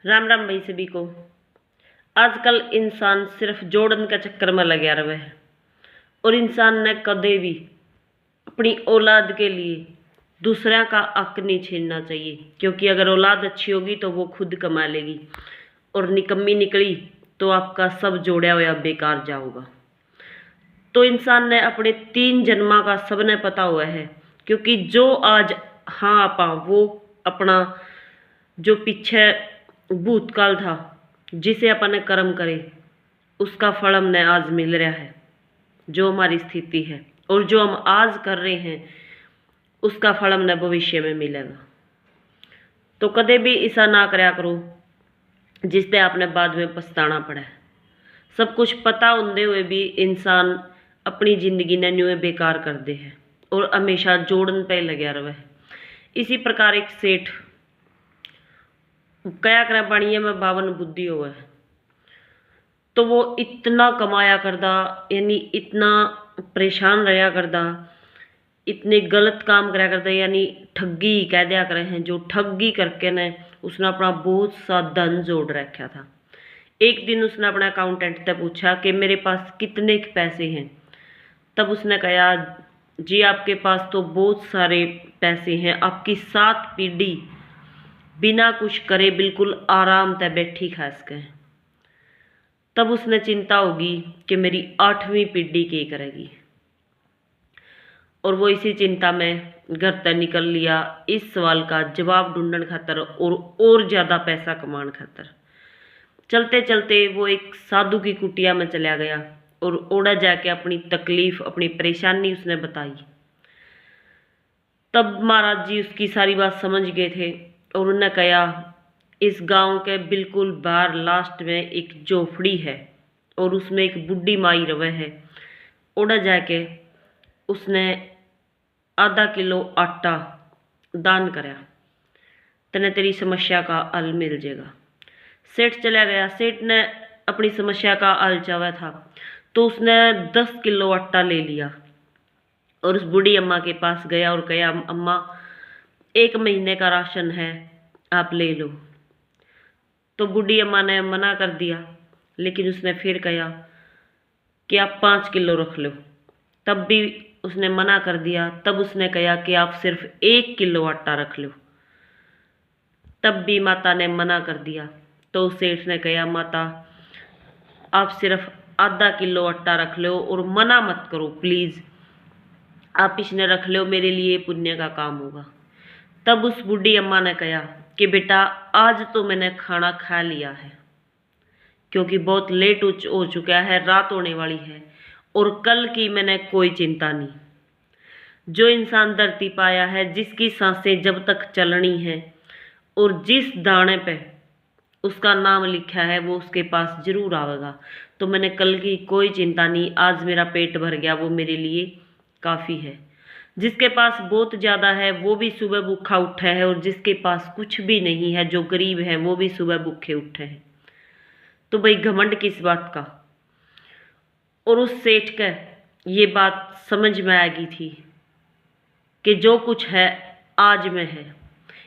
राम राम भाई सभी को। आजकल इंसान सिर्फ जोड़न के चक्कर में लगा रहे है और इंसान ने कदे भी अपनी औलाद के लिए दूसरा का हक नहीं छीनना चाहिए, क्योंकि अगर औलाद अच्छी होगी तो वो खुद कमा लेगी और निकम्मी निकली तो आपका सब जोड़ा हुआ बेकार जाओगा। तो इंसान ने अपने 3 जन्मा का सबने पता हुआ है, क्योंकि जो आज हाँ आपा वो अपना जो पीछे भूतकाल था जिसे अपन ने कर्म करे उसका फल हमने आज मिल रहा है। जो हमारी स्थिति है और जो हम आज कर रहे हैं उसका फल हमने भविष्य में मिलेगा। तो कदे भी ऐसा ना करया करो जिससे आपने बाद में पछताना पड़े। सब कुछ पता होंदे हुए भी इंसान अपनी जिंदगी ने न्यू बेकार कर दे है और हमेशा जोड़न पे लगे रहे। इसी प्रकार एक सेठ कया करे बणिए में 52 बुद्धि हुआ है, तो वो इतना कमाया करदा, यानी इतना परेशान रहा करदा, इतने गलत काम करा करदा, यानी ठगी कह दिया करे हैं। जो ठगी करके ने उसने अपना बहुत सा धन जोड़ रखा था। एक दिन उसने अपने अकाउंटेंट से पूछा कि मेरे पास कितने पैसे हैं। तब उसने कहा, जी आपके पास तो बहुत सारे पैसे हैं, आपकी 7 पीढ़ी बिना कुछ करे बिल्कुल आराम से बैठी खा सके। तब उसने चिंता होगी कि मेरी 8वीं पीढ़ी क्या करेगी, और वो इसी चिंता में घर तक निकल लिया इस सवाल का जवाब ढूंढने खातर और ज़्यादा पैसा कमाने खातर। चलते चलते वो एक साधु की कुटिया में चला गया और ओड़ा जाके अपनी तकलीफ अपनी परेशानी उसने बताई। तब महाराज जी उसकी सारी बात समझ गए थे और उन्होंने कहा, इस गांव के बिल्कुल बाहर लास्ट में एक झोपड़ी है और उसमें एक बुढ़ी माई रवे है। ओड़ा जाके उसने आधा किलो आटा दान करया, तने तेरी समस्या का हल मिल जाएगा। सेठ चला गया। सेठ ने अपनी समस्या का हल चाहा था तो उसने 10 किलो आटा ले लिया और उस बूढ़ी अम्मा के पास गया और कहा, अम्मा 1 महीने का राशन है, आप ले लो। तो बूढ़ी अम्मा ने मना कर दिया, लेकिन उसने फिर कहा कि आप 5 किलो रख लो। तब भी उसने मना कर दिया। तब उसने कहा कि आप सिर्फ 1 किलो आटा रख लो। तब भी माता ने मना कर दिया। तो सेठ ने कहा, माता आप सिर्फ आधा किलो आटा रख लो और मना मत करो प्लीज़, आप इसने रख लो, मेरे लिए पुण्य का काम होगा। तब उस बूढ़ी अम्मा ने कहा कि बेटा आज तो मैंने खाना खा लिया है, क्योंकि बहुत लेट हो चुका है, रात होने वाली है, और कल की मैंने कोई चिंता नहीं। जो इंसान धरती पाया है, जिसकी सांसें जब तक चलनी है और जिस दाने पे उसका नाम लिखा है वो उसके पास जरूर आवेगा। तो मैंने कल की कोई चिंता नहीं, आज मेरा पेट भर गया वो मेरे लिए काफ़ी है। जिसके पास बहुत ज़्यादा है वो भी सुबह भूखा उठा है, और जिसके पास कुछ भी नहीं है, जो गरीब है, वो भी सुबह भूखे उठे हैं। तो भाई घमंड किस बात का। और उस सेठ का ये बात समझ में आ गई थी कि जो कुछ है आज में है।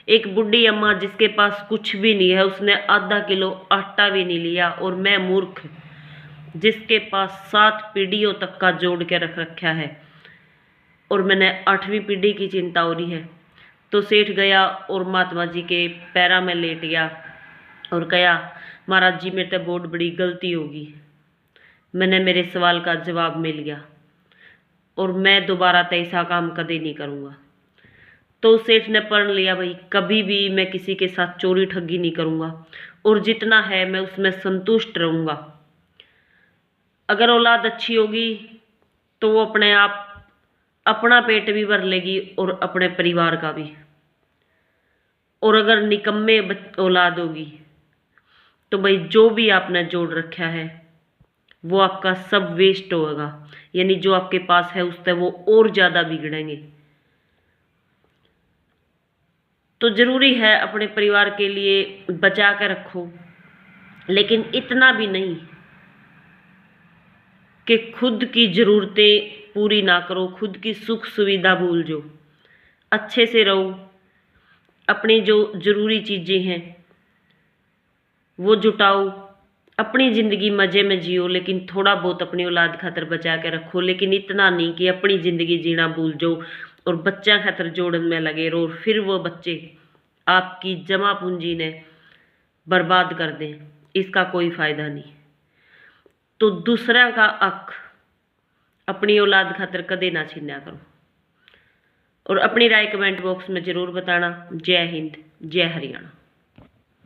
एक बुढ़ी अम्मा जिसके पास कुछ भी नहीं है, उसने आधा किलो आटा भी नहीं लिया, और मैं मूर्ख जिसके पास 7 पीढ़ियों तक का जोड़ के रख रखा है और मैंने 8वीं पीढ़ी की चिंता हो रही है। तो सेठ गया और महात्मा जी के पैरा में लेट गया और कहा, महाराज जी मेरे से बहुत बड़ी गलती होगी, मैंने मेरे सवाल का जवाब मिल गया और मैं दोबारा तो ऐसा काम कभी नहीं करूँगा। तो सेठ ने प्रण लिया, भाई कभी भी मैं किसी के साथ चोरी ठगी नहीं करूँगा और जितना है मैं उसमें संतुष्ट रहूँगा। अगर औलाद अच्छी होगी तो वो अपने आप अपना पेट भी भर लेगी और अपने परिवार का भी, और अगर निकम्मे औलाद होगी तो भाई जो भी आपने जोड़ रखा है वो आपका सब वेस्ट होगा, यानी जो आपके पास है उससे वो और ज़्यादा बिगड़ेंगे। तो ज़रूरी है अपने परिवार के लिए बचा कर रखो, लेकिन इतना भी नहीं कि खुद की ज़रूरतें पूरी ना करो, खुद की सुख सुविधा भूल जाओ। अच्छे से रहो, अपनी जो ज़रूरी चीज़ें हैं वो जुटाओ, अपनी ज़िंदगी मज़े में जियो, लेकिन थोड़ा बहुत अपनी औलाद खातर बचा के रखो, लेकिन इतना नहीं कि अपनी ज़िंदगी जीना भूल जाओ और बच्चा खातर जोड़न में लगे रहो और फिर वो बच्चे आपकी जमा पूंजी ने बर्बाद कर दें। इसका कोई फ़ायदा नहीं। तो दूसरा का हक अपनी औलाद खातर कदे ना छीना करो। और अपनी राय कमेंट बॉक्स में ज़रूर बताना। जय हिंद, जय हरियाणा।